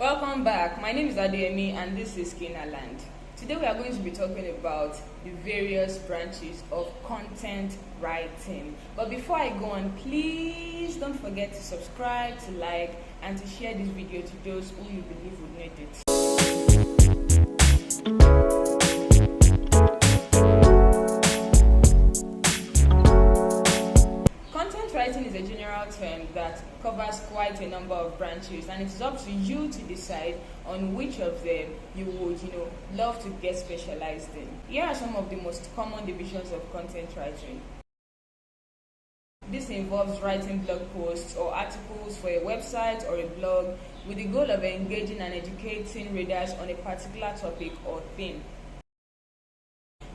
Welcome back. My name is Adeyemi and this is Kina Land. Today we are going to be talking about the various branches of content writing. But before I go on, please don't forget to subscribe, to like, and to share this video to those who you believe would need it. Writing is a general term that covers quite a number of branches, and it's up to you to decide on which of them you would love to get specialized in. Here are some of the most common divisions of content writing. This involves writing blog posts or articles for a website or a blog with the goal of engaging and educating readers on a particular topic or theme.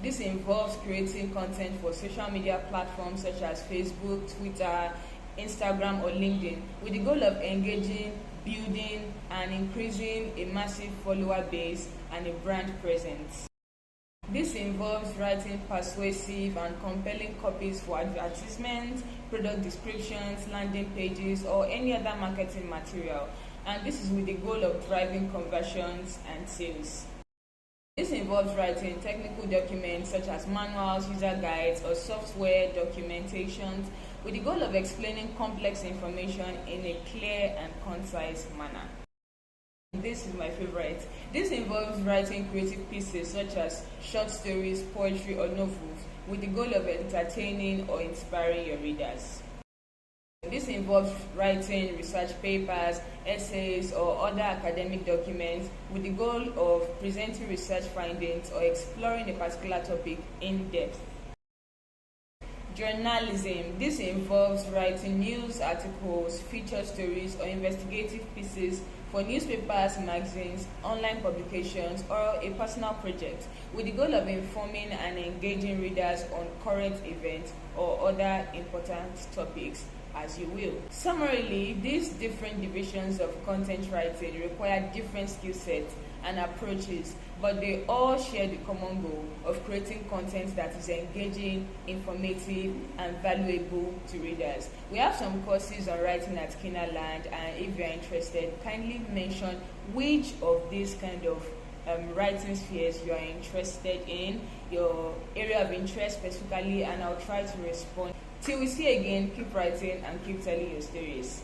This involves creating content for social media platforms such as Facebook, Twitter, Instagram, or LinkedIn with the goal of engaging, building, and increasing a massive follower base and a brand presence. This involves writing persuasive and compelling copies for advertisements, product descriptions, landing pages, or any other marketing material, and this is with the goal of driving conversions and sales. This involves writing technical documents such as manuals, user guides, or software documentations with the goal of explaining complex information in a clear and concise manner. This is my favorite. This involves writing creative pieces such as short stories, poetry, or novels with the goal of entertaining or inspiring your readers. This involves writing research papers, essays, or other academic documents with the goal of presenting research findings or exploring a particular topic in depth. Journalism. This involves writing news articles, feature stories, or investigative pieces for newspapers, magazines, online publications, or a personal project with the goal of informing and engaging readers on current events or other important topics, as you will. Summarily, these different divisions of content writing require different skill sets and approaches, but they all share the common goal of creating content that is engaging, informative, and valuable to readers. We have some courses on writing at Kina Land, and if you are interested, kindly mention which of these kind of writing spheres you are interested in, your area of interest specifically, and I'll try to respond. Till we see again, keep writing and keep telling your stories.